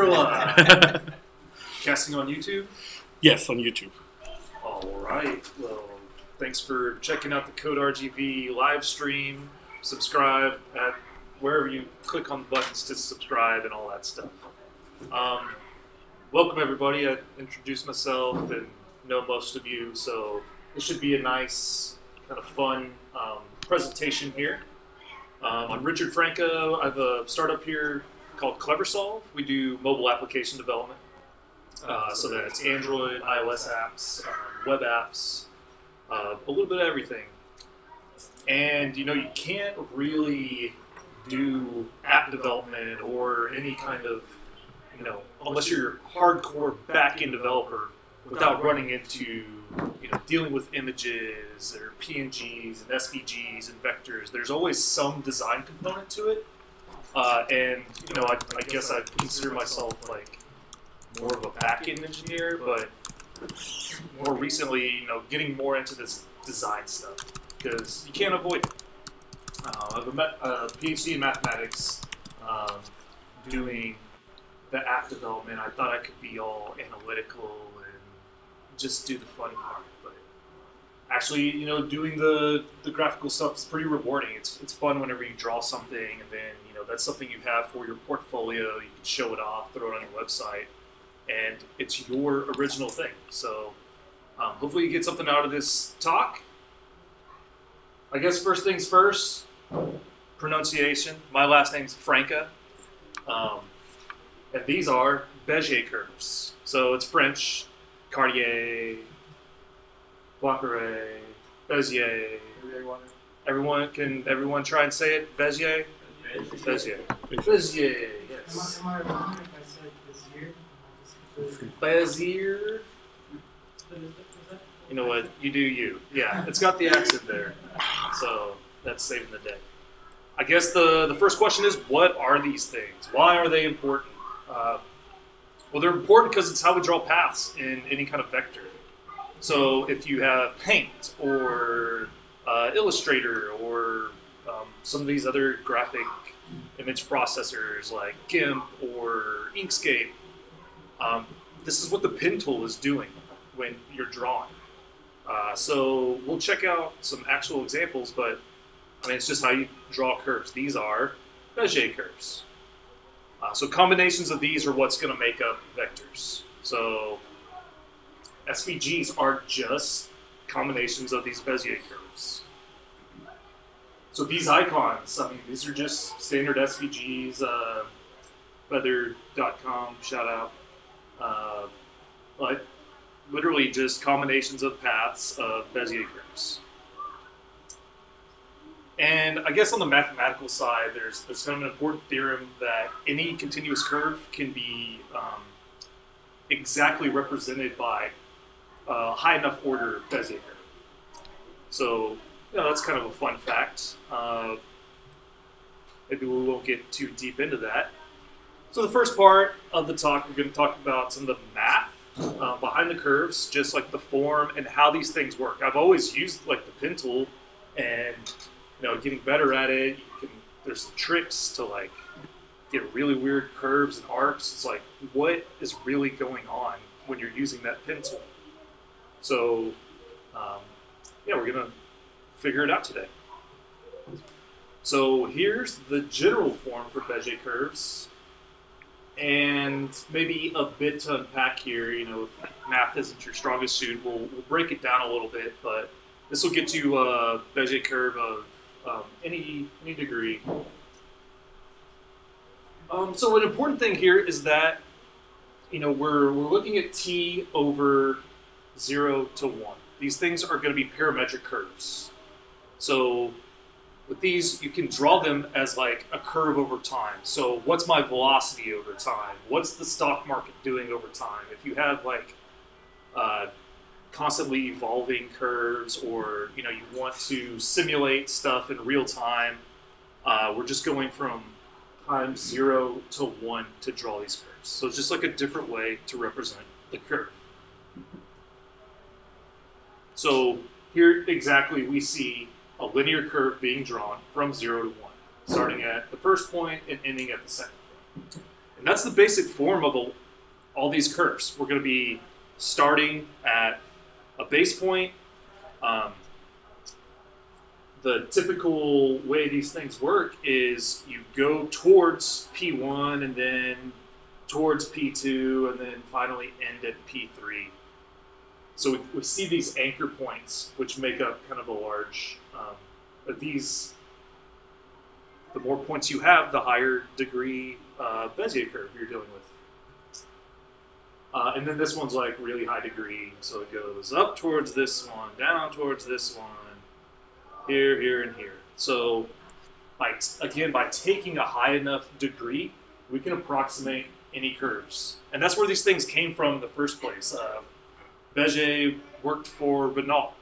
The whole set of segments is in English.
We're live. Casting on YouTube? Yes, on YouTube. All right. Well, thanks for checking out the Code RGV live stream. Subscribe at wherever you click on the buttons to subscribe and all that stuff. Welcome, everybody. I introduced myself and know most of you, so this should be a nice, kind of fun presentation here. I'm Richard Frnka. I have a startup here called CleverSolve. We do mobile application development. So that's Android, iOS apps, web apps, a little bit of everything. And you can't really do app development or any kind of, unless you're a hardcore back-end developer without running into, dealing with images or PNGs and SVGs and vectors. There's always some design component to it. And, I guess I consider myself like more of a back-end engineer, but more recently, getting more into this design stuff because you can't avoid it. I have a PhD in mathematics, doing the app development. I thought I could be all analytical and just do the fun part, but actually, doing the graphical stuff is pretty rewarding. It's fun whenever you draw something and then, that's something you have for your portfolio. You can show it off, throw it on your website, and it's your original thing. So hopefully you get something out of this talk. I guess first things first, pronunciation. My last name's Frnka, and these are Bezier curves. So it's French, Cartier, Poincaré, Bezier. Everyone try and say it? Bezier? Bezier. Bezier, yes. Am I wrong if I said Bezier? Bezier? You know what? You do you. Yeah, it's got the accent there. So that's saving the day. I guess the first question is, what are these things? Why are they important? Well, they're important because it's how we draw paths in any kind of vector. So if you have Paint or Illustrator or some of these other graphic image processors like GIMP or Inkscape, this is what the pen tool is doing when you're drawing. So we'll check out some actual examples, but it's just how you draw curves. These are Bezier curves. So combinations of these are what's going to make up vectors. So SVGs are just combinations of these Bezier curves. So these icons, these are just standard SVGs, feather.com, shout out. But literally just combinations of paths of Bezier curves. And I guess on the mathematical side, there's kind of an important theorem that any continuous curve can be exactly represented by a high enough order Bezier curve. So that's kind of a fun fact. Maybe we won't get too deep into that. So the first part of the talk, we're going to talk about some of the math behind the curves, just like the form and how these things work. I've always used like the pen tool, and getting better at it. There's some tricks to like get really weird curves and arcs. It's like, what is really going on when you're using that pen tool? So we're gonna figure it out today. So here's the general form for Bezier curves, and maybe a bit to unpack here. If math isn't your strongest suit, we'll break it down a little bit, but this will get you a Bezier curve of any degree. So an important thing here is that we're looking at t over 0 to 1. These things are going to be parametric curves. So with these, you can draw them as like a curve over time. So what's my velocity over time? What's the stock market doing over time? If you have like constantly evolving curves, or you want to simulate stuff in real time, we're just going from time 0 to 1 to draw these curves. So it's just like a different way to represent the curve. So here exactly we see a linear curve being drawn from 0 to 1, starting at the first point and ending at the second point. And that's the basic form of all these curves. We're going to be starting at a base point. The typical way these things work is you go towards P1 and then towards P2 and then finally end at P3. So we see these anchor points, which make up kind of a large, but these, the more points you have, the higher degree Bezier curve you're dealing with. And then this one's like really high degree, so it goes up towards this one, down towards this one, here, here, and here. So by taking a high enough degree, we can approximate any curves. And that's where these things came from in the first place. Bezier worked for Renault.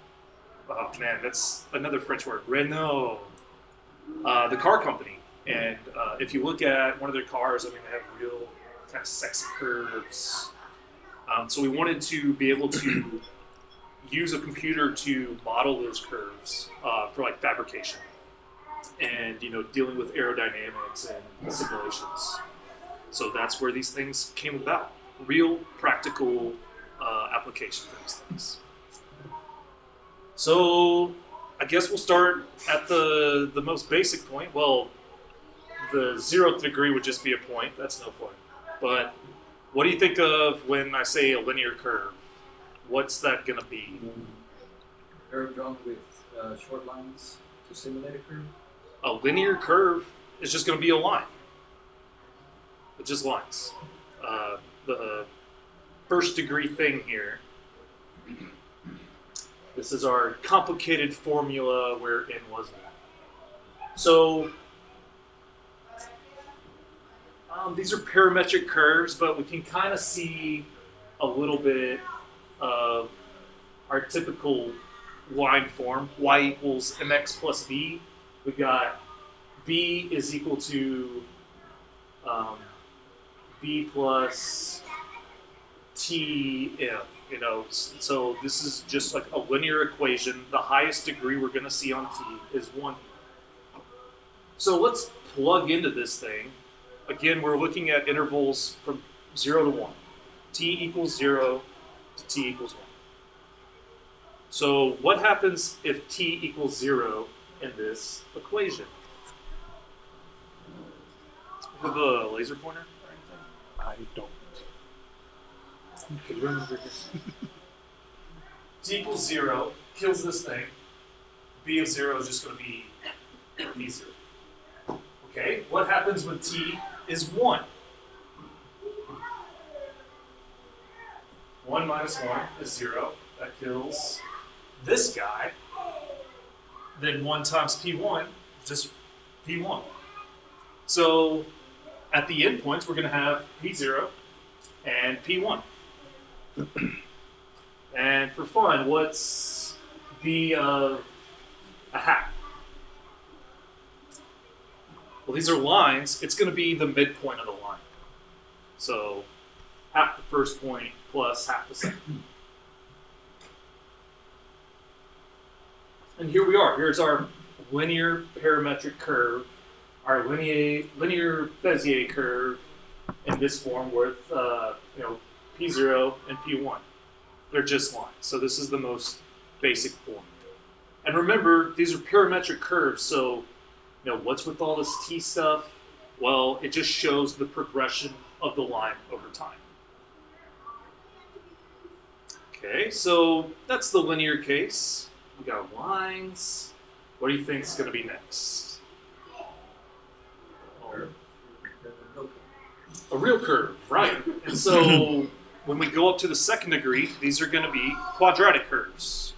Oh man, that's another French word. Renault. The car company. And if you look at one of their cars, I mean, they have real kind of sexy curves. So we wanted to be able to use a computer to model those curves for like fabrication and dealing with aerodynamics and simulations. So that's where these things came about. Real practical application for these things. So I guess we'll start at the most basic point. Well, the 0th degree would just be a point. That's no fun. But what do you think of when I say a linear curve? What's that going to be? Curve drawn with short lines to simulate a curve? A linear curve is just going to be a line. It's just lines. The first degree thing here. This is our complicated formula where n was 1. So these are parametric curves, but we can kind of see a little bit of our typical line form. Y equals mx plus b. We've got b is equal to b plus tm. So this is just like a linear equation. The highest degree we're going to see on t is 1. So let's plug into this thing. Again, we're looking at intervals from 0 to 1. T equals 0 to t equals 1. So what happens if t equals 0 in this equation? You have a laser pointer or anything? I don't. You remember this? T equals 0 kills this thing. B of 0 is just going to be B0. Okay, what happens when t is 1? 1 minus 1 is 0. That kills this guy. Then 1 times P1, just P1. So at the endpoints, we're going to have P0 and P1. And for fun, what's B of a half? Well, these are lines. It's going to be the midpoint of the line. So half the first point plus half the second. And here we are. Here's our linear parametric curve, our linear Bezier curve in this form with P0 and P1. They're just lines. So this is the most basic form. And remember, these are parametric curves, so what's with all this t stuff? Well, it just shows the progression of the line over time. Okay, so that's the linear case. We got lines. What do you think is going to be next? A real curve, right. And so when we go up to the 2nd degree, these are going to be quadratic curves.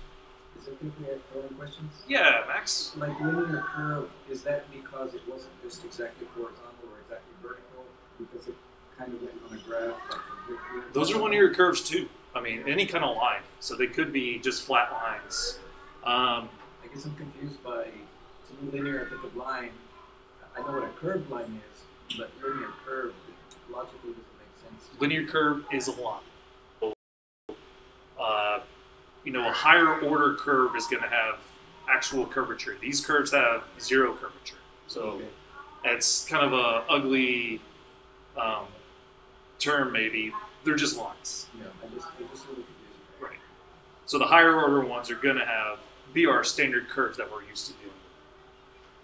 Is it thinking of throwing questions? Yeah, Max? Like linear curve, is that because it wasn't just exactly horizontal or exactly vertical? Because it kind of went on a graph like from here to here? Those are linear curves too. I mean, any kind of line. So they could be just flat lines. I guess I'm confused by, to me, linear, I think of line. I know what a curved line is, but linear curve logically doesn't make sense. Linear curve is a line. A higher order curve is going to have actual curvature. These curves have 0 curvature. So it's kind of a ugly term maybe, they're just lines. Yeah, I just a little confusing. Right. So the higher order ones are going to be our standard curves that we're used to dealing with.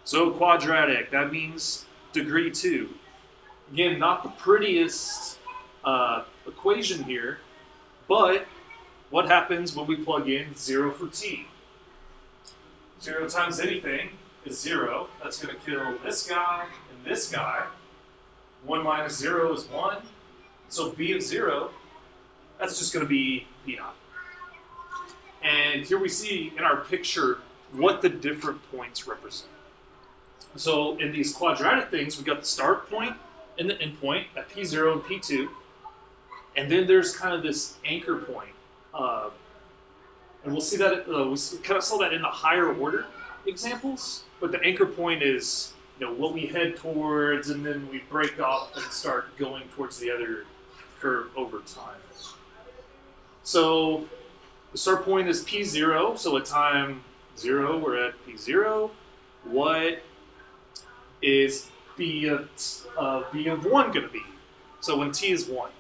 So quadratic, that means degree 2. Again, not the prettiest equation here, but what happens when we plug in 0 for t? 0 times anything is 0. That's going to kill this guy and this guy. 1 minus 0 is 1. So b of 0, that's just going to be p naught. And here we see in our picture what the different points represent. So in these quadratic things, we got the start point and the end point at p0 and p2. And then there's kind of this anchor point. And we'll see that, we kind of saw that in the higher order examples. But the anchor point is what we head towards, and then we break off and start going towards the other curve over time. So the start point is p0, so at time 0, we're at p0. What is b of 1 going to be? So when t is 1.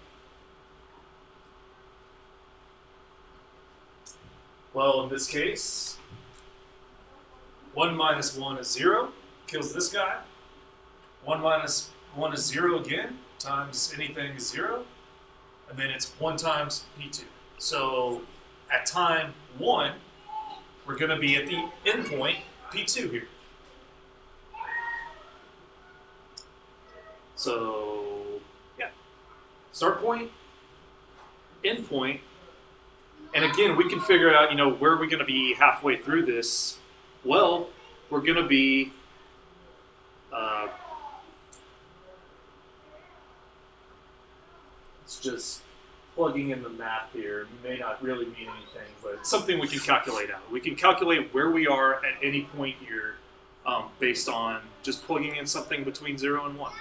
Well, in this case, 1 minus 1 is 0, kills this guy. 1 minus 1 is 0 again, times anything is 0. And then it's 1 times p2. So at time 1, we're going to be at the endpoint p2 here. So, yeah. Start point, end point. And again, we can figure out, where are we going to be halfway through this? Well, we're going to be it's just plugging in the math here. It may not really mean anything, but it's something we can calculate out. We can calculate where we are at any point here based on just plugging in something between 0 and 1.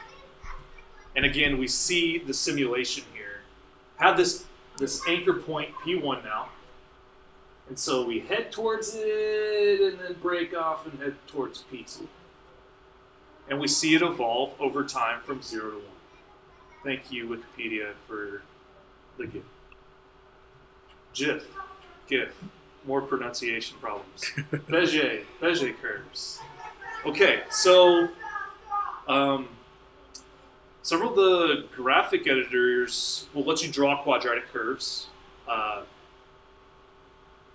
And again, we see the simulation here. Have this anchor point P1 now. And so we head towards it and then break off and head towards P2. And we see it evolve over time from 0 to 1. Thank you, Wikipedia, for the GIF, more pronunciation problems. Bezier curves. Okay, so several of the graphic editors will let you draw quadratic curves.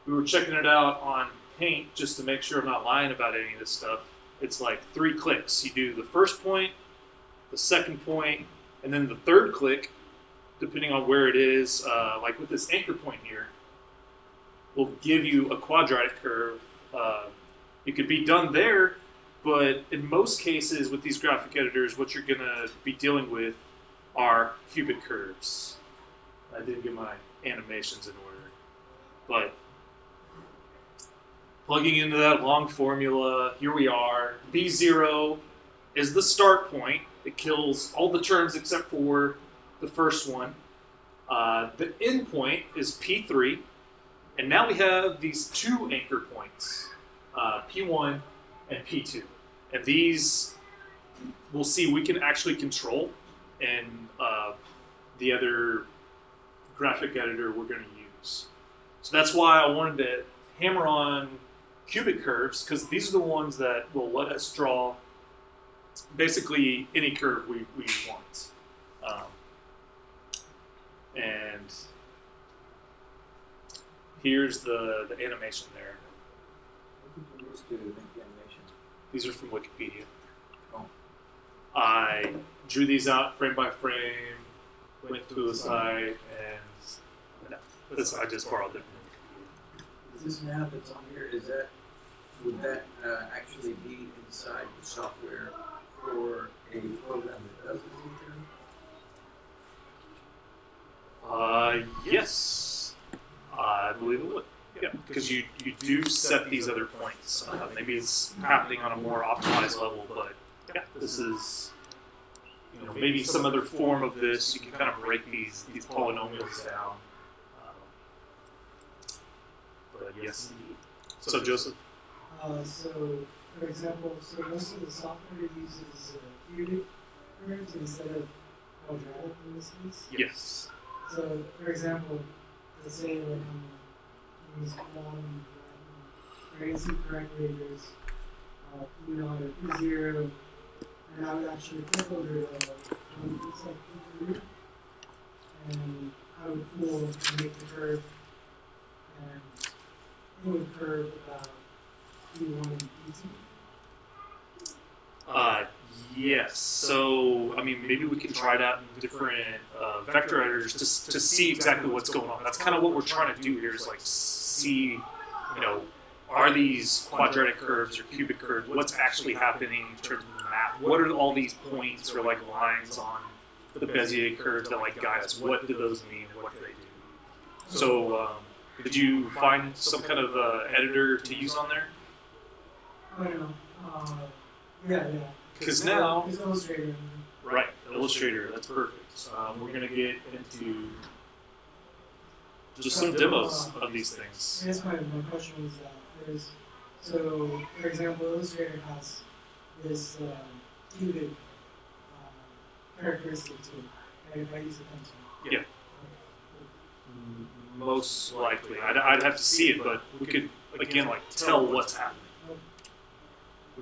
We were checking it out on Paint just to make sure I'm not lying about any of this stuff. It's like 3 clicks. You do the first point, the second point, and then the third click, depending on where it is, like with this anchor point here, will give you a quadratic curve. It could be done there, but in most cases with these graphic editors, what you're going to be dealing with are cubic curves. I didn't get my animations in order. But plugging into that long formula, here we are. B0 is the start point. It kills all the terms except for the first one. The end point is P3. And now we have these 2 anchor points, P1 and P2. And these, we'll see, we can actually control in the other graphic editor we're going to use. So that's why I wanted to hammer on cubic curves, because these are the ones that will let us draw basically any curve we want. And here's the animation there. What did you use to make the animation? These are from Wikipedia. Oh. I drew these out frame by frame, went to the site, and I just borrowed them. Is this math that's on here, would that actually be inside the software for a program that does the Yes, I believe it would. Yeah, because you do set these other points. Maybe it's happening on a more optimized level, but yeah, this is maybe some other form of this. You can kind of break these polynomials down. But yes, indeed. So Joseph. So, for example, most of the software uses cubic curves instead of quadratic in this case? Yes. So, for example, let's say like use one, if I can see correctly, there's P0, and I would actually flip over it's like P3, and I would pull and make the curve, and it would curve about P1 and P2. Yes. So, I mean, maybe we can try it out in different vector editors to see exactly what's going on. That's kind of what we're trying to do here is like see, are these quadratic curves or cubic curves, what's actually happening in terms of the map? What are all these points or like lines on the Bezier curves that like guide us? What do those mean and what do they do? So, did you find some kind of editor to use on there? I don't know. Yeah. Because now, it's Illustrator. right, Illustrator, that's perfect. We're going to get into just some demos of these things. I guess my question was so, for example, Illustrator has this cubic characteristic to it, right, if I use a pencil. Yeah. Most likely. I'd have to see it, but we could, again, like, tell what's happening.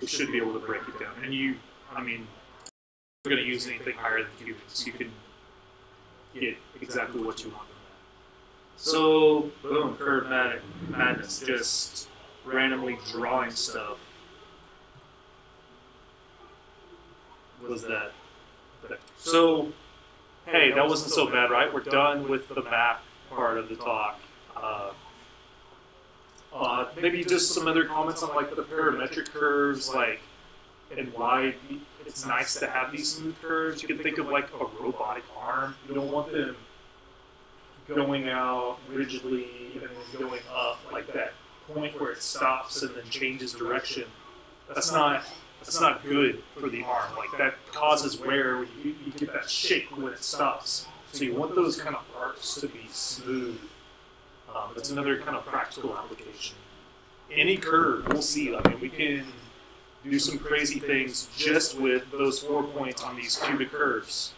We should be able to break it down. And we're going to use anything higher than cubic, so you can get exactly what you want from that. So, boom, curve madness, just randomly drawing stuff. What was that? So, hey, that wasn't so bad, right? We're done with the math part of the talk. Maybe just some other comments on like the parametric curves, like, and why it's nice to have these smooth curves. You can think of like a robotic arm. You don't want them going out rigidly and then going up like that point where it stops and then changes direction. That's not good for the arm. Like that causes wear. You get that shake when it stops. So you want those kind of arcs to be smooth. That's another kind of practical application. Any curve, we'll see. I mean, we can do some crazy things just with those 4 points on these cubic curves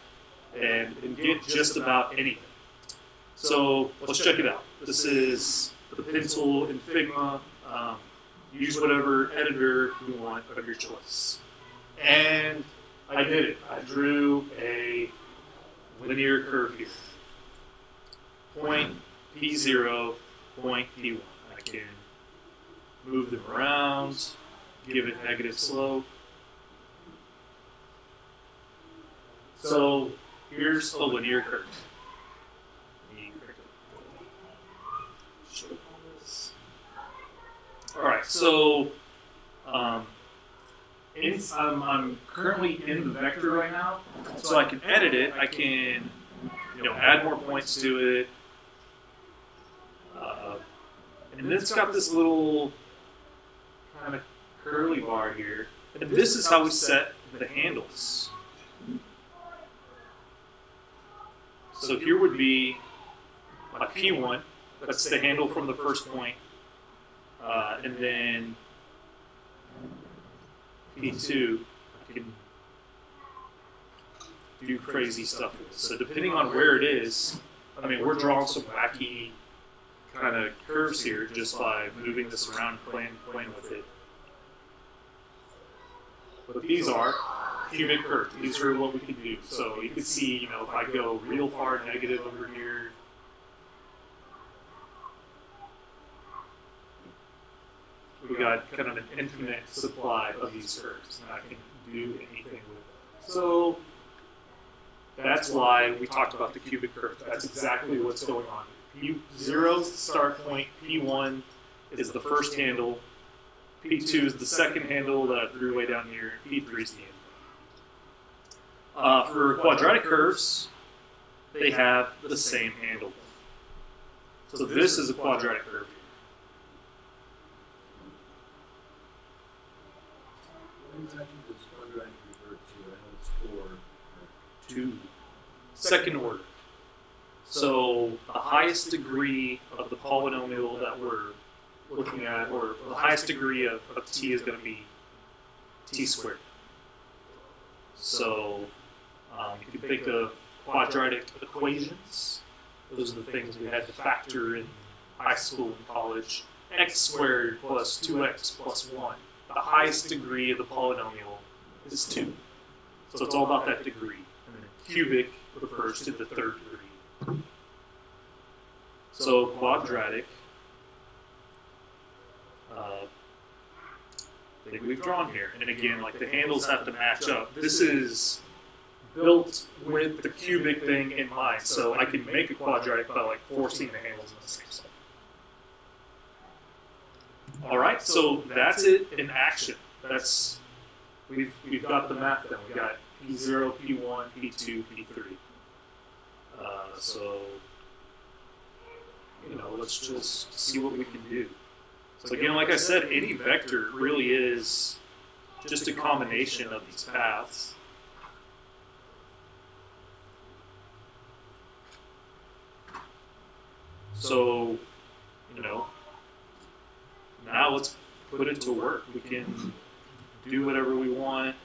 and get just about anything. So let's check it out. This is the pencil in Figma. Use whatever editor you want of your choice. And I did it. I drew a linear curve here. Point P0, point P1. I can move them around, give it negative slope. So here's a linear curve. All right, so I'm currently in the vector right now, so I can edit it. I can, add more points to it, and then it's got this little kind of curly bar here, and this is how we set the handles. So here would be my P1. That's the handle from the first point. And then P2, I can do crazy stuff with. So depending on where it is, I mean, we're drawing some wacky kind of curves here just by moving this around, playing with it. But these are cubic curves. These are what we can do. So you can see, if I go real far negative over here, we got kind of an infinite supply of these curves, and I can do anything with it. So that's why we talked about the cubic curve. That's exactly what's going on. P0 is the start point, P1 is the first handle, P2 is the second handle that I threw way down here, P3 is the end. For quadratic curves, they have the same handle. So this is a quadratic curve. What exactly does quadratic refer to? I know it's 4. 2. Second order. So the highest degree of the polynomial that we're looking at, or the highest degree of t is going to be t squared. So you can think of quadratic equations. Those are the things we had to factor in high school and college. X squared plus 2x plus 1. The highest degree of the polynomial is 2. So it's all about that degree. And then cubic refers to the third degree. So quadratic, thing we've drawn here. And again, like the handles have to match up. This is built with the cubic thing in mind. So I can make a quadratic by like forcing the handles in the same spot. All right, so that's it in action. That's we've got the math done. We got P0, P1, P2, P3. So let's just see what we can do. So again, like I said, any vector really is just a combination of these paths. So, now let's put it to work. We can do whatever we want,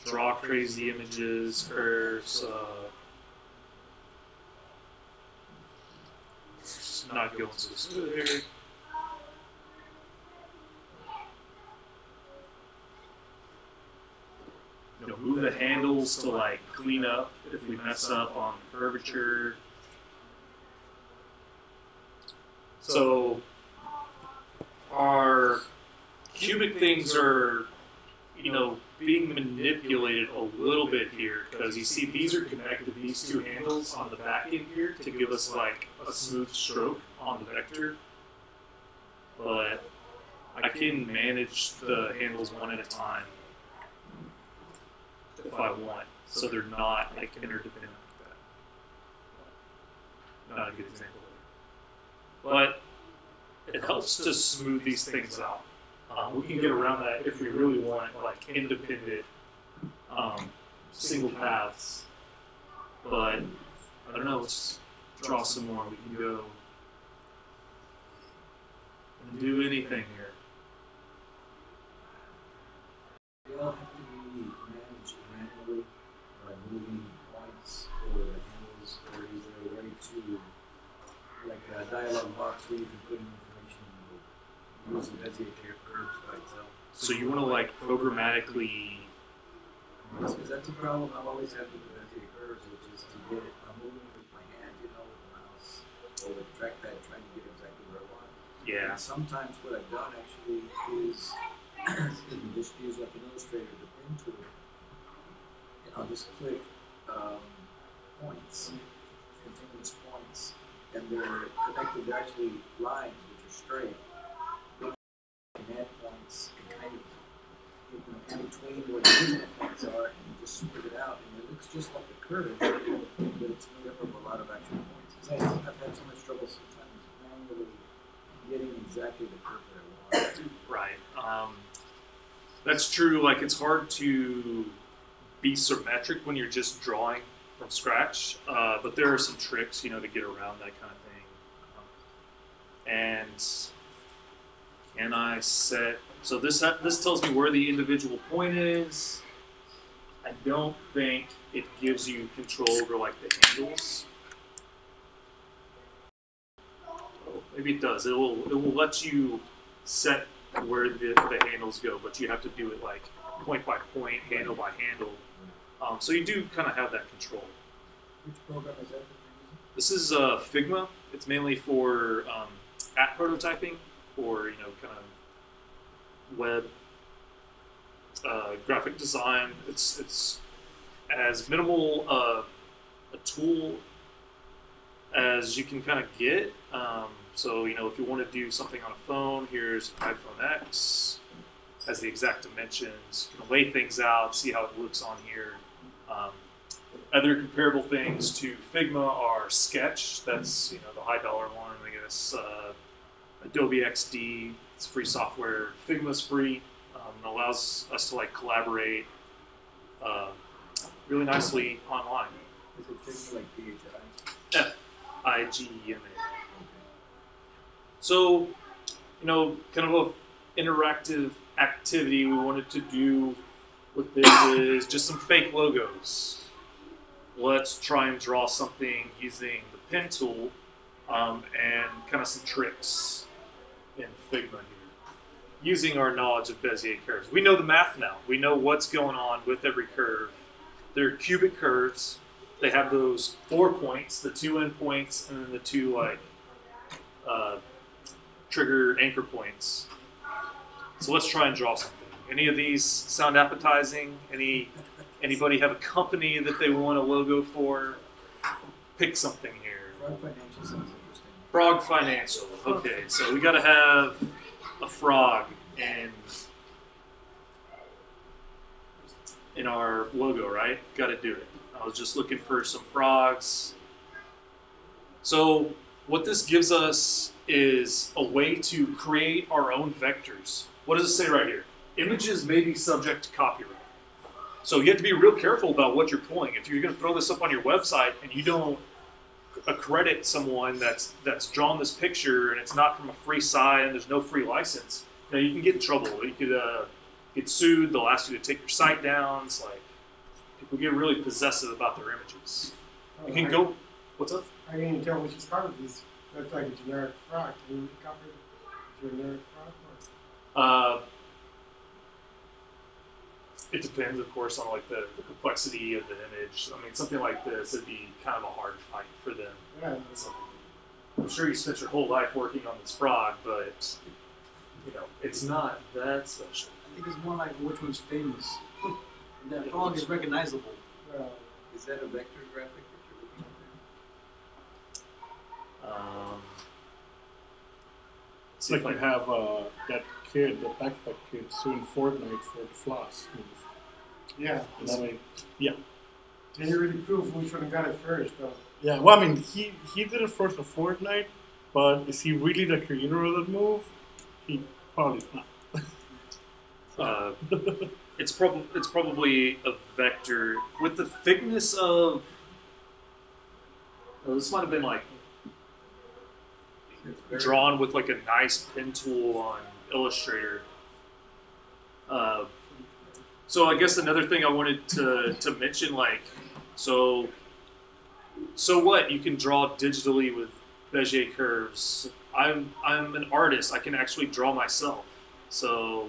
draw crazy images, curves, just not going so smooth here. Move the handles to like clean up if we mess up on curvature. So our cubic things are, being manipulated a little bit here because you see these are connected, these two handles on the back end here to give us like a smooth stroke on the vector. But I can manage the handles one at a time if I want, so they're not like interdependent like that. Not a good example. But it helps to smooth these things out. We can get around that if we really want like independent single paths. But I don't know, let's draw some more. We can go and do anything here. They all have to be managed manually by moving points or the handles, or is there a way to, like a dialog box where you can put in information and use the Bezier curves by itself? So you want to like programmatically. Because that's a problem I've always had with the Bezier curves, which is to get it, I'm moving with my hand, with the mouse, or the trackpad, trying to get exactly where I want. Yeah. And sometimes what I've done actually is just use like an illustrator, the pen tool, and I'll just click points, continuous points, and they're connected. They're actually lines which are straight. You can add points and kind of in between where the original points are, and you just smooth it out, and it looks just like a curve, but it's made up of a lot of actual points. I've had so much trouble sometimes manually getting exactly the curve that I want. Right. That's true. Like it's hard to be symmetric when you're just drawing from scratch, but there are some tricks, to get around that kind of thing. And can I set? So this tells me where the individual point is. I don't think it gives you control over like the handles. Oh, maybe it does. It will let you set where the handles go, but you have to do it like point by point, handle by handle. So you do kind of have that control. Which program is that? This is Figma. It's mainly for app prototyping or kind of web graphic design. It's as minimal a tool as you can kind of get. So if you want to do something on a phone, here's iPhone X. Has the exact dimensions. You can lay things out, see how it looks on here. Other comparable things to Figma are Sketch. That's the high dollar one. I guess Adobe XD. It's free software. Figma's free. It allows us to like collaborate really nicely online. Is it Figma like PHI? Figma. So, kind of a interactive activity we wanted to do with this is just some fake logos. let's try and draw something using the pen tool and kind of some tricks in Figma here. Using our knowledge of Bezier curves. We know the math now. We know what's going on with every curve. They're cubic curves. They have those 4 points, the 2 endpoints, and then the 2 like trigger anchor points. So let's try and draw something. Any of these sound appetizing? Anybody have a company that they want a logo for? Pick something here. Frog Financial sounds interesting. Frog Financial. Okay, so we got to have a frog in our logo, right? Got to do it. I was just looking for some frogs. So what this gives us is a way to create our own vectors. What does it say right here? Images may be subject to copyright. So you have to be real careful about what you're pulling. If you're going to throw this up on your website and you don't accredit someone that's drawn this picture and it's not from a free site and there's no free license, you can get in trouble. You could get sued. They'll ask you to take your site down. It's like people get really possessive about their images. You can go. What's up? I can't even tell which is part of these. That's like a generic frog. Can you copy a generic frog? It depends, of course, on like the complexity of the image. I mean, something like this would be kind of a hard fight for them. Yeah. So, I'm sure you spent your whole life working on this frog, but it's not that special. I think it's more like which one's famous. That frog is recognizable. Is that a vector graphic that you're looking at? It's like you have that kid, the backpack kid, suing Fortnite for the floss move. Yeah. And I mean, Can you really prove which one got it first, though? yeah. Well, I mean, he did it first for Fortnite, but is he really the creator of the move? He probably is not. It's probably a vector with the thickness of. This might have been like drawn with like a nice pen tool on Illustrator. So I guess another thing I wanted to mention, like, so what? You can draw digitally with Bezier curves. I'm an artist. I can actually draw myself. So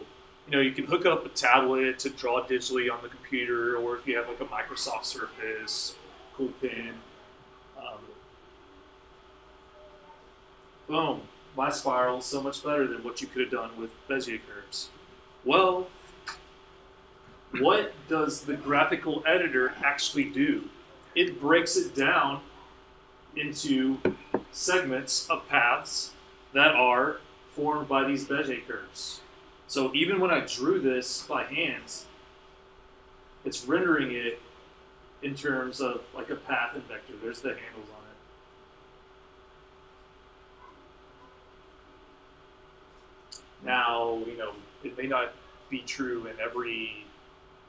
you can hook up a tablet to draw digitally on the computer, or if you have like a Microsoft Surface, cool pen. Boom. My spiral is so much better than what you could have done with Bezier curves. Well, what does the graphical editor actually do? It breaks it down into segments of paths that are formed by these Bezier curves. So even when I drew this by hand, it's rendering it in terms of like a path and vector. There's the handles on it. Now, it may not be true in every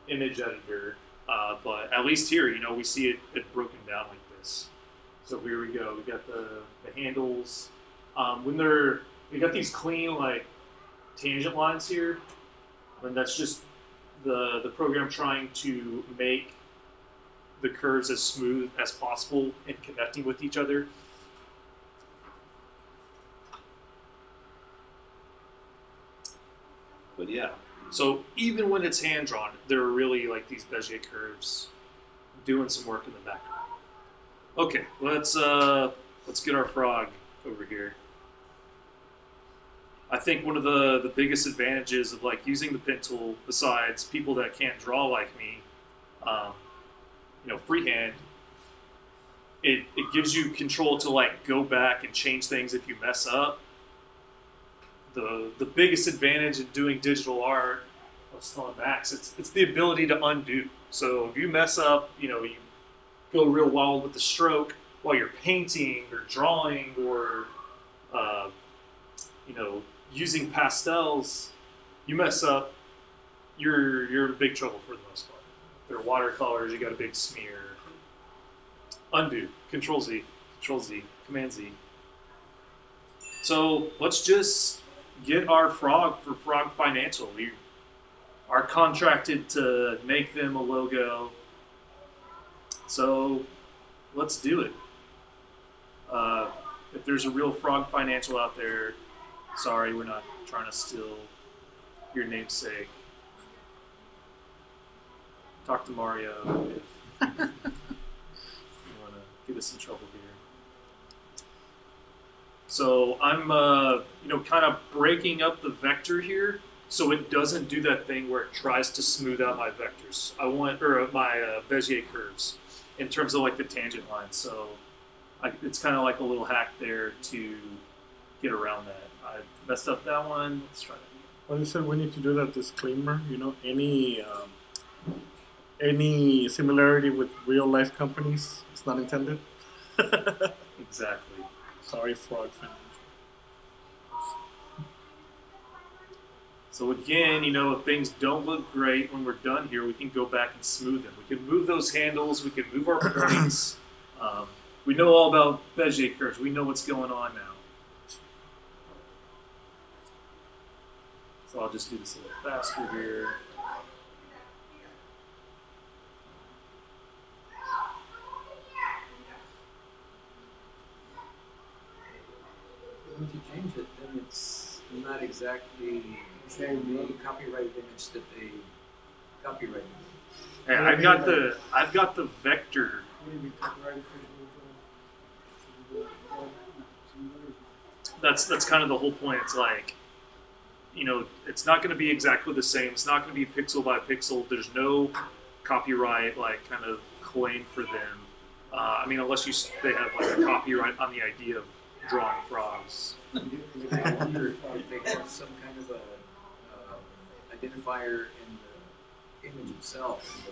image editor, but at least here, we see it broken down like this. So here we go. We got the handles. We got these clean like tangent lines here, and that's just the program trying to make the curves as smooth as possible in connecting with each other. But yeah, so even when it's hand drawn, there are really like these Bezier curves doing some work in the background. Okay, let's get our frog over here. I think one of the biggest advantages of like using the pen tool, besides people that can't draw like me, freehand, it gives you control to like go back and change things if you mess up. The biggest advantage in doing digital art, let's call it Max, it's the ability to undo. So if you mess up, you go real wild with the stroke while you're painting or drawing or using pastels, you mess up, you're in big trouble for the most part. If they're watercolors, you got a big smear. Undo, Control Z, Command Z. So let's just get our frog for Frog Financial. We are contracted to make them a logo. So let's do it. If there's a real Frog Financial out there, sorry, we're not trying to steal your namesake. Talk to Mario if you want to get us in trouble here. So I'm, kind of breaking up the vector here, so it doesn't do that thing where it tries to smooth out my vectors. My Bezier curves in terms of like the tangent lines. So it's kind of like a little hack there to get around that. I messed up that one. Let's try that again. Well, you said we need to do that disclaimer. Any similarity with real life companies? It's not intended. Exactly. Sorry, Frog Financial. So again, if things don't look great when we're done here, we can go back and smooth them. We can move those handles. We can move our points. We know all about Bezier curves. We know what's going on now. So I'll just do this a little faster here. Once you change it, then it's not exactly the copyrighted image that they copyrighted. Hey, I've got the vector. That's kind of the whole point. It's like, it's not going to be exactly the same. It's not going to be pixel by pixel. There's no copyright kind of claim for them. Unless they have like a copyright on the idea of drawing frogs. I wonder if they have some kind of a identifier in the image itself.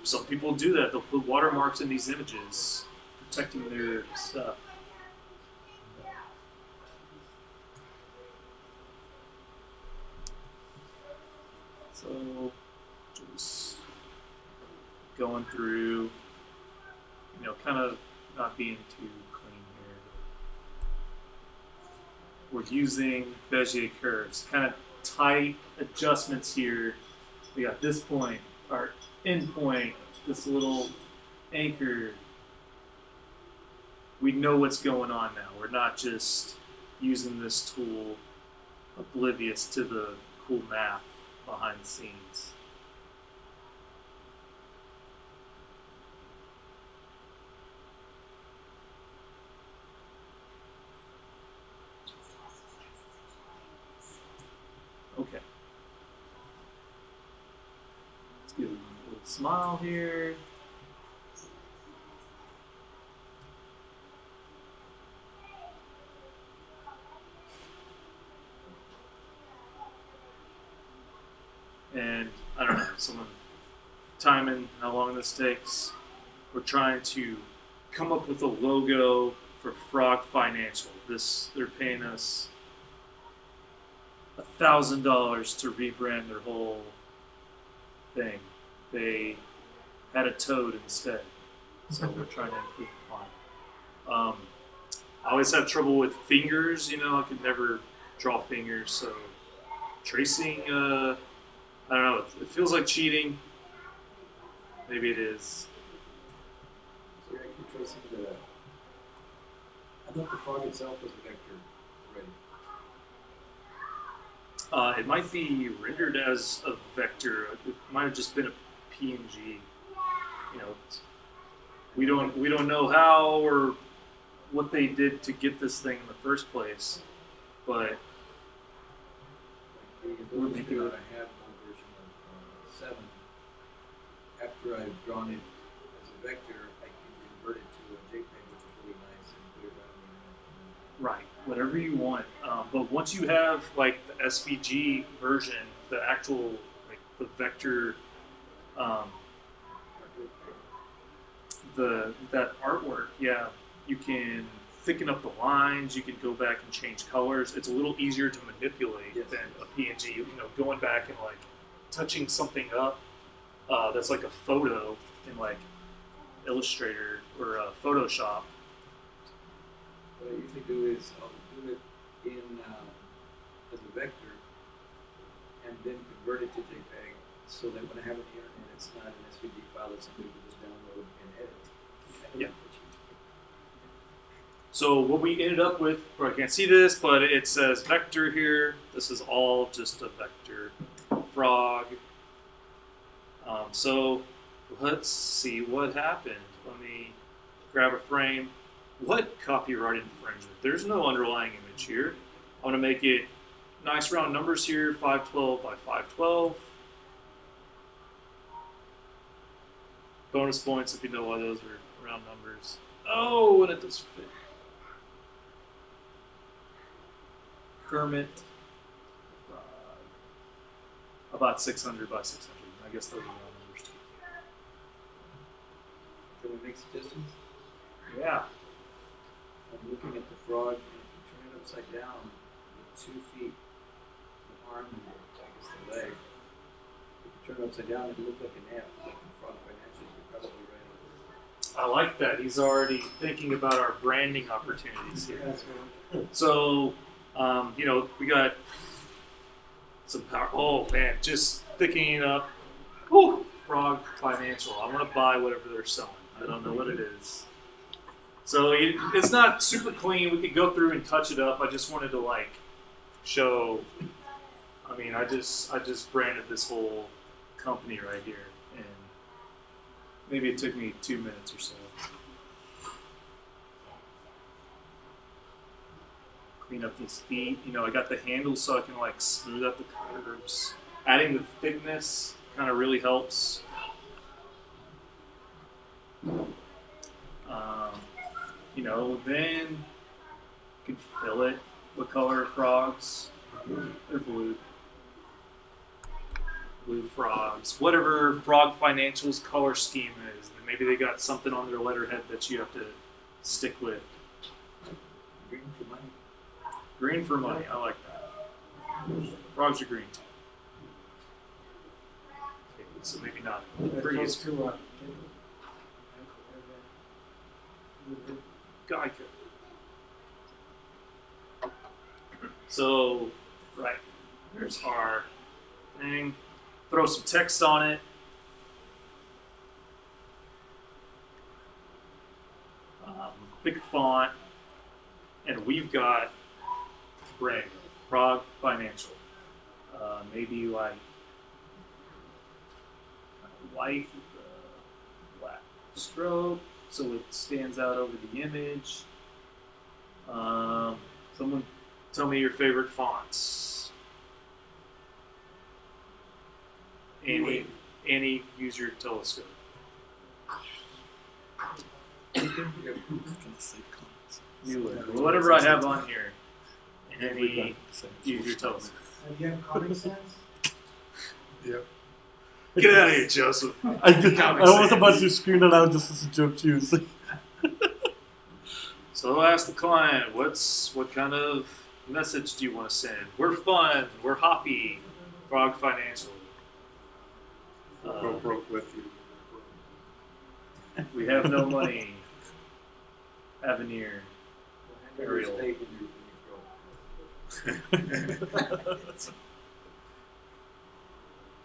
Some people do that. They'll put watermarks in these images, protecting their stuff. So, just going through, kind of not being too clean here. We're using Bezier curves, kind of tight adjustments here. We got this point, our end point, this little anchor. We know what's going on now. We're not just using this tool oblivious to the cool math behind the scenes. Okay. Let's give him a little smile here. And I don't know, someone timing how long this takes. We're trying to come up with a logo for Frog Financial. They're paying us $1,000 to rebrand their whole thing. They had a toad instead, so we're trying to improve upon it. I always have trouble with fingers. I could never draw fingers, so tracing. I don't know. It feels like cheating. Maybe it is. So you're actually tracing I thought the frog itself was a vector already. It might be rendered as a vector. It might have just been a PNG. We don't know how or what they did to get this thing in the first place, but we're making it. I have one version of 7. After I've drawn it as a vector, I can convert it to a JPEG, which is really nice, and put it on the internet. Right, whatever you want. But once you have like the SVG version, the actual the vector, that artwork, yeah, you can thicken up the lines. You can go back and change colors. It's a little easier to manipulate than a PNG. Going back and touching something up that's like a photo in Illustrator or Photoshop. What I usually do is I'll do it in as a vector and then convert it to JPEG so that when I have an internet, it's not an SVG file that somebody can just download and edit. Yeah. So what we ended up with, I can't see this, but it says vector here. This is all just a vector frog. So let's see what happened. Let me grab a frame. What copyright infringement? There's no underlying image here. I want to make it nice round numbers here, 512 by 512. Bonus points if you know why those are round numbers. Oh, and it does fit. Kermit. About 600 by 600. I guess those are round numbers too. Can we make suggestions? Yeah. I'm looking at the frog, and if you turn it upside down, with 2 feet, the arm, and I guess the leg, if you turn it upside down, it'll look like an F, like in frog financials, you're probably right. I like that. He's already thinking about our branding opportunities here. That's right. So, you know, we got some power. Oh, man, just thickening up. Whew, Frog Financial. I want to buy whatever they're selling. I don't know what it is. So it's not super clean. We could go through and touch it up. I just wanted to like show. I mean, I just branded this whole company right here, and maybe it took me 2 minutes or so. Clean up these feet. You know, I got the handles so I can like smooth out the curves. Adding the thickness kind of really helps. You know, then you can fill it. What color are frogs? They're blue. Blue frogs. Whatever Frog Financial's color scheme is. Maybe they got something on their letterhead that you have to stick with. Green for money. Green for money. I like that. Frogs are green too. Okay, so maybe not. Close to Geico. So, right, there's our thing. Throw some text on it. Big font. And we've got brand, Frog Financial. Maybe like white with a black stroke, so it stands out over the image. Someone tell me your favorite fonts. Annie, use your telescope. Whatever I have on here. Annie, use your telescope. Do you have comic sense? Yep. Get out of here, Joseph. I was about to scream it out just as a joke too. So ask the client, what kind of message do you want to send? We're fun. We're hoppy. Frog Financial. Go broke with you. We have no money. Avenir. Ariel.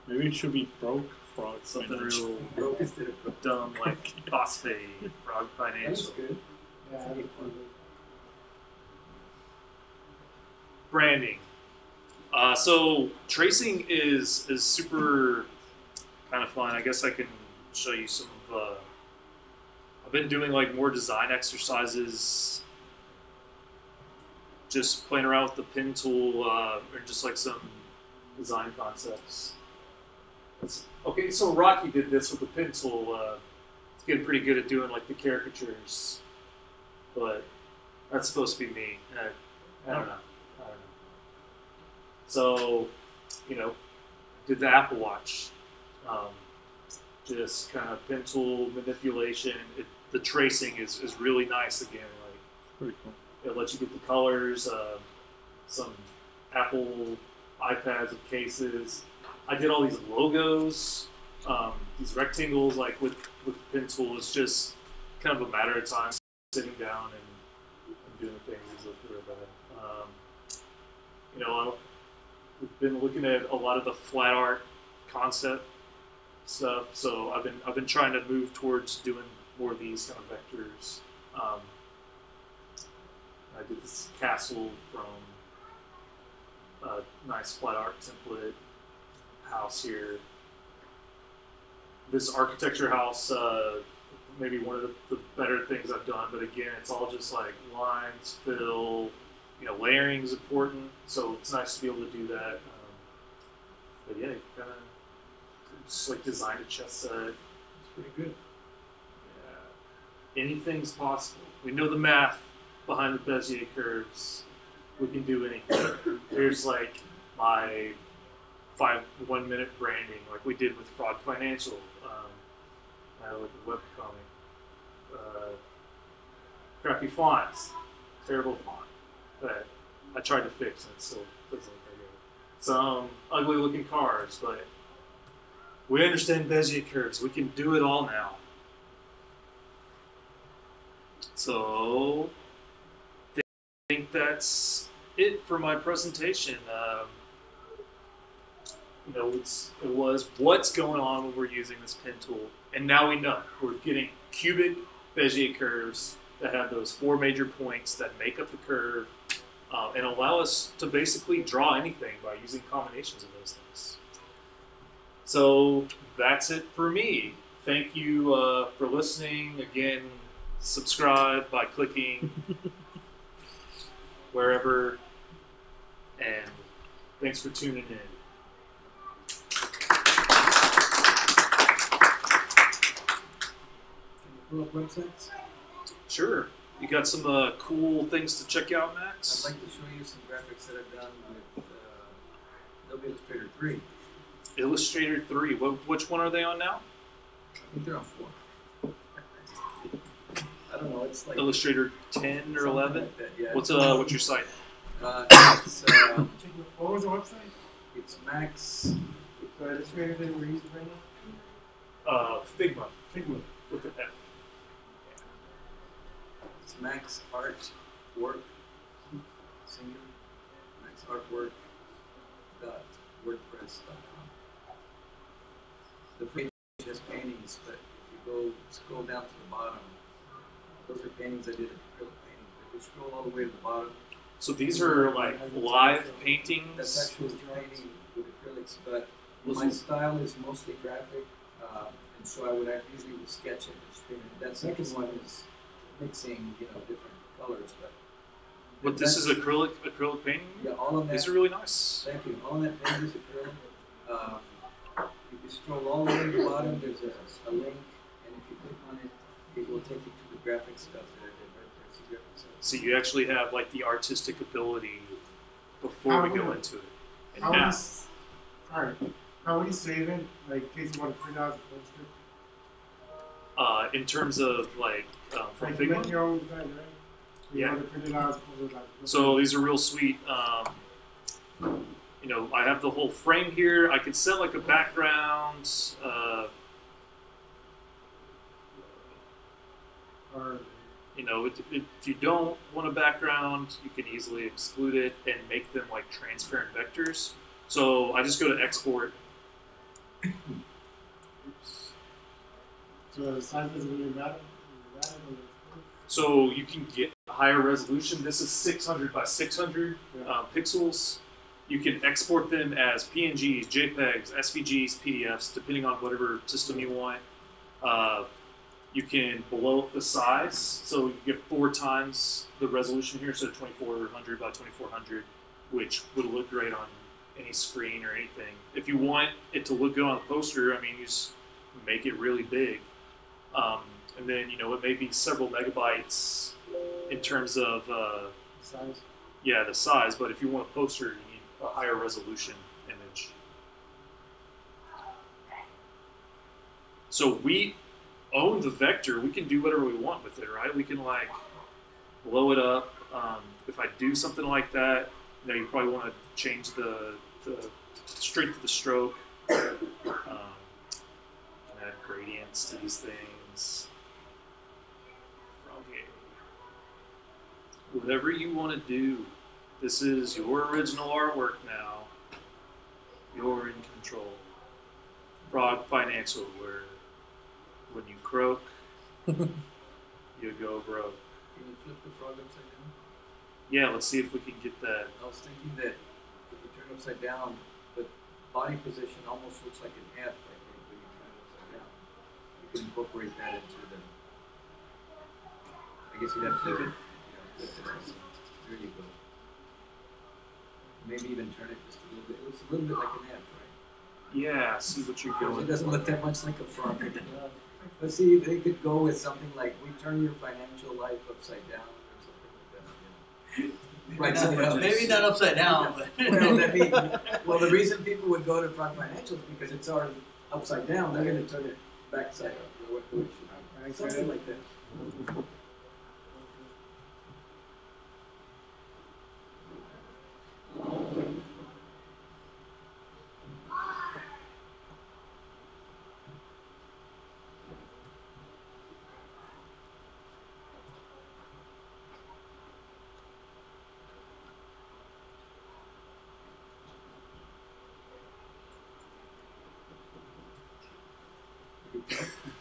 Maybe it should be broke frog. Something real Broke instead of dumb like phosphate. Frog That's Financial. good. Yeah, Branding. So tracing is super kind of fun. I guess I can show you some of. I've been doing like more design exercises, just playing around with the pen tool, or just like some design concepts. Okay, so Rocky did this with the pen tool. He's getting pretty good at doing like the caricatures, but that's supposed to be me. I don't know. So, you know, did the Apple Watch. Just kind of pen tool manipulation. The tracing is really nice again. Like, Pretty cool. it lets you get the colors. Some Apple iPads with cases. I did all these logos, these rectangles, like with the pen tool. It's just kind of a matter of time sitting down and doing things as if they're that. You know, we've been looking at a lot of the flat art concept stuff. So I've been trying to move towards doing more of these kind of vectors. I did this castle from a nice flat art template house here. This architecture house, maybe one of the better things I've done, but again, it's all just like lines, fill, layering is important, so it's nice to be able to do that. But yeah, you kind of just like design a chess set. It's pretty good. Yeah. Anything's possible. We know the math behind the Bezier curves. We can do anything. Here's like my 1 minute branding, like we did with Fraud Financial. I had like a webcomic. Crappy fonts, terrible font that I tried to fix and it still doesn't look that good. Some ugly looking cars, but we understand Bezier curves. We can do it all now. So I think that's it for my presentation. It was what's going on when we're using this pen tool, and now we know we're getting cubic Bezier curves that have those 4 major points that make up the curve and allow us to basically draw anything by using combinations of those things. So that's it for me. Thank you for listening. Again, subscribe by clicking wherever, and thanks for tuning in. Pull up websites. Sure. You got some cool things to check out, Max? I'd like to show you some graphics that I've done with Adobe Illustrator 3. Illustrator 3. Which one are they on now? I think they're on 4. I don't know. It's like Illustrator 10 or 11? like that, yeah. What's your site? It's What was the website? it's Max. The illustrator that we're using right now? Figma. Figma. Look at that. It's Max Artwork. Singular. Max Artwork. .wordpress.com. The free page has paintings, but if you go scroll down to the bottom, those are paintings I did, acrylic paintings. But if you scroll all the way to the bottom, So these are like live paintings? that's actually painting with acrylics, but my style is mostly graphic, and so I would usually sketch it. That second one is mixing, different colors, But this is acrylic painting? yeah, all of that. These are really nice. Thank you. All that page is acrylic. If you scroll all the way to the bottom, there's a link, and if you click on it, it will take you to the graphic stuff that I did right there. See graphic stuff. So you actually have like the artistic ability before we go into it. And now, How would you save it? Like, in case you want to print out the poster? in terms of like from Like, Figma? make your own design, right? You Yeah. want to print it out as opposed to, like, So these are real sweet. I have the whole frame here. I could set like a background. or If you don't want a background, you can easily exclude it and make them like transparent vectors. So I just go to export. Oops. so the size doesn't really matter. So you can get higher resolution. This is 600 by 600 pixels. You can export them as PNGs, JPEGs, SVGs, PDFs, depending on whatever system you want. You can blow up the size, so you get 4 times the resolution here, so 2400 by 2400, which would look great on any screen or anything. If you want it to look good on a poster, you just make it really big. And then, it may be several megabytes in terms of Size. yeah, the size, but if you want a poster, you need a higher resolution image. So we own the vector. We can do whatever we want with it, right? We can like blow it up. If I do something like that, you probably want to change the strength of the stroke. Can add gradients to these things. Okay. Whatever you want to do. This is your original artwork now. You're in control. Frog Financial, where when you croak, you go broke. Can you flip the frog upside down? Yeah, let's see if we can get that. I was thinking that if you turn upside down, the body position almost looks like an F, I think, when you turn it upside down. You can incorporate that into the. I guess you'd have to flip it. Yeah, flip it. There you go. Maybe even turn it just a little bit. It looks a little bit like an F, right? Yeah, see what you're going. It doesn't look that much like a frog. But see, they could go with something like, we turn your financial life upside down or something like that. You know? Maybe not upside down, but Well, the reason people would go to Frog Financial is because it's already upside down. They're going to turn it backside up. You know, what direction? Something like that.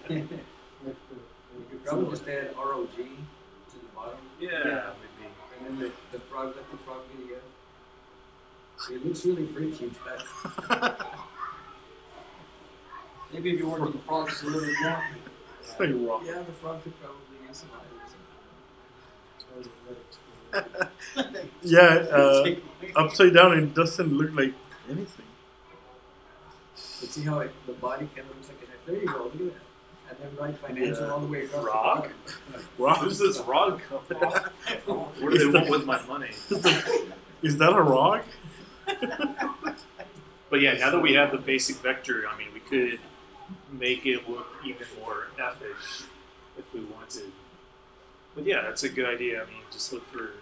You could probably just add ROG to the bottom. Yeah, And then the frog, let the frog be the F. It looks really freaky, but maybe if you work with the frogs a little bit more. Say wrong. yeah, the frog could probably use some eyes. Yeah, upside down, it doesn't look like anything. But see how the body kind of looks like an F. There you go, look at that. And then right financial all the way across Frog? the bottom. Wow. Who's this rod come from? What do they want with my money? Is that a rock? But yeah, now that we have the basic vector, I mean, we could make it look even more epic if we wanted. But yeah, that's a good idea. I mean, just look for.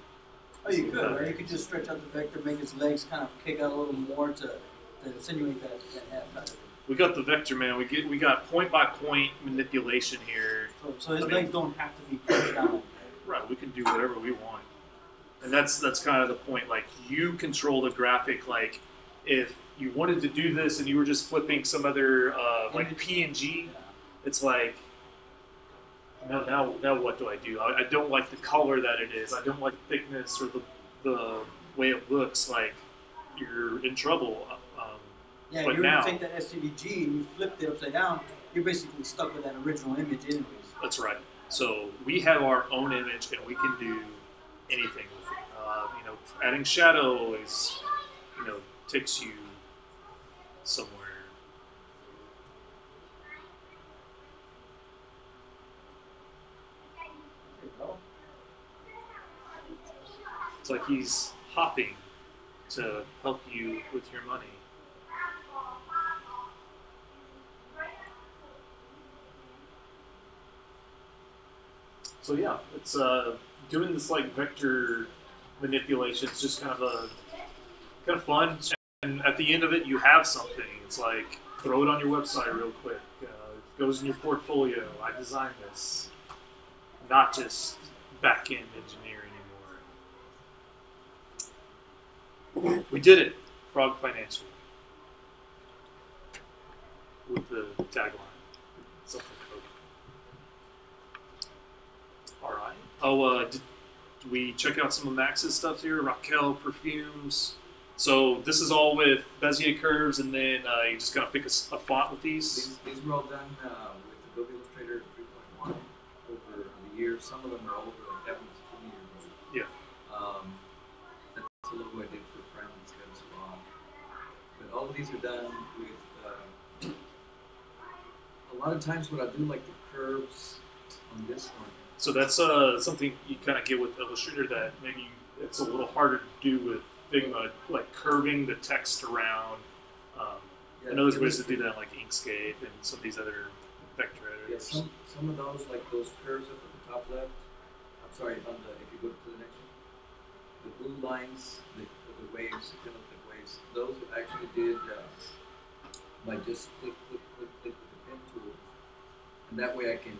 Oh, you could, or you could just stretch out the vector, make his legs kind of kick out a little more to insinuate that F out of it. We got the vector, man. We got point by point manipulation here. So his legs don't have to be pushed down. Right, we can do whatever we want, and that's kind of the point. Like, you control the graphic. Like, if you wanted to do this and you were just flipping some other like PNG, it's like, now what do I do? I don't like the color that it is. I don't like the thickness or the way it looks. Like, you're in trouble. Yeah, but if you were now, to take that SCVG and you flipped it upside down, you're basically stuck with that original image anyways. that's right. So we have our own image, and we can do anything with it. You know, adding shadow is, takes you somewhere. It's like he's hopping to help you with your money. So yeah, it's doing this like vector manipulation. It's just kind of fun. And at the end of it, you have something. It's like, throw it on your website real quick. It goes in your portfolio. I designed this. Not just back-end engineer anymore. We did it. Frog Financial. With the tagline. Something. Alright. Oh, did we check out some of Max's stuff here? Raquel perfumes. So this is all with Bezier curves, and then you just gotta pick a font with these. These were all done with Adobe Illustrator 3.1 over the years. Some of them are older, like that one's 20 years old. Yeah. That's a logo I did for Friends Gun Spa. But all of these are done with. A lot of times, what I do, like the curves on this one. So that's something you kind of get with Illustrator that maybe it's a little harder to do with Figma, like curving the text around. I know there's ways to do that, like Inkscape and some of these other vector editors. Yeah, some of those, like those curves up at the top left. I'm sorry, if you go to the next one, the blue lines, the waves, the waves. Those I actually did by just click with the pen tool, and that way I can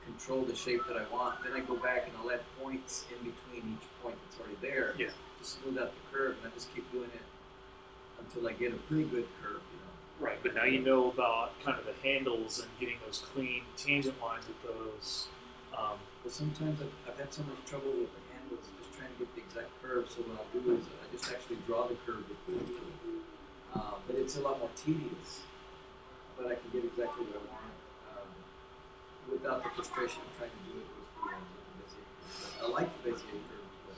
control the shape that I want. Then I go back and I'll add points in between each point that's already there to smooth out the curve, and I just keep doing it until I get a pretty good curve, Right, but now you know about kind of the handles and getting those clean tangent lines with those. But sometimes I've had so much trouble with the handles, just trying to get the exact curve. So what I'll do is I just actually draw the curve with the but it's a lot more tedious. But I can get exactly what I want without the frustration of trying to do it with the Bezier curves. I like the Bezier curves, but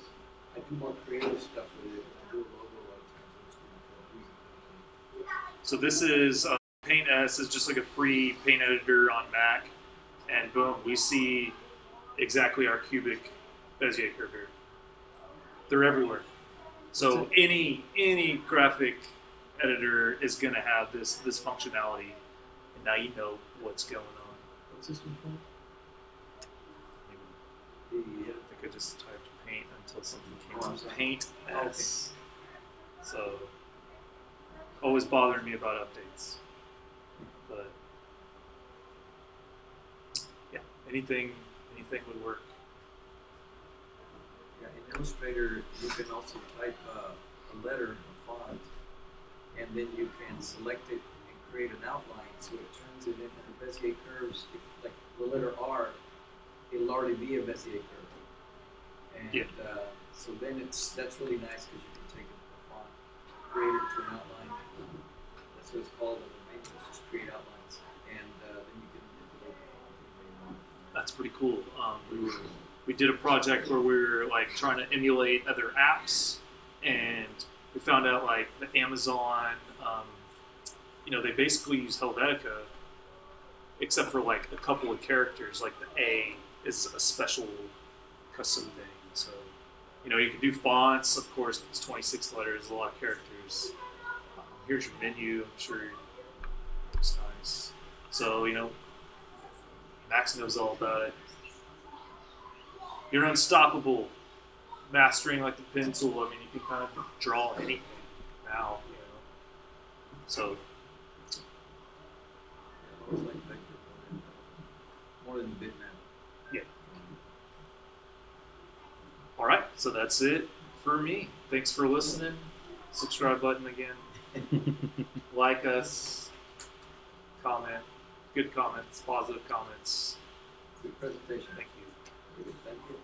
I do more creative stuff with it. I do a logo a lot of times. I just do my So this is Paint S is just like a free paint editor on Mac, and boom, we see exactly our cubic Bezier curve here. They're everywhere. So any graphic editor is going to have this functionality, and now you know what's going on. What's this one called? I think I just typed paint until something came up. Paint S. So always bothering me about updates, but yeah, anything would work. Yeah, in Illustrator, you can also type a letter, a font, and then you can select it and create an outline, so it turns it into the Bezier curves. If, like the letter R, it'll already be a Bezier curve, and so then that's really nice because you can take a font, create it to an outline. That's what it's called in the matrix, just create outlines, and then you can manipulate the font the way you want. That's pretty cool. We did a project where we were like trying to emulate other apps, and we found out like the Amazon, they basically use Helvetica, except for like a couple of characters. Like the A is a special custom thing. So, you can do fonts. Of course, it's 26 letters, a lot of characters. Here's your menu. I'm sure it looks nice. So, Max knows all about it. You're unstoppable. Mastering like the pen tool. I mean, you can kind of draw anything now. So. I always like vector more than the bitmap. Yeah. All right. So that's it for me. Thanks for listening. Subscribe button again. Like us. Comment. Good comments. Positive comments. Good presentation. Thank you. Thank you.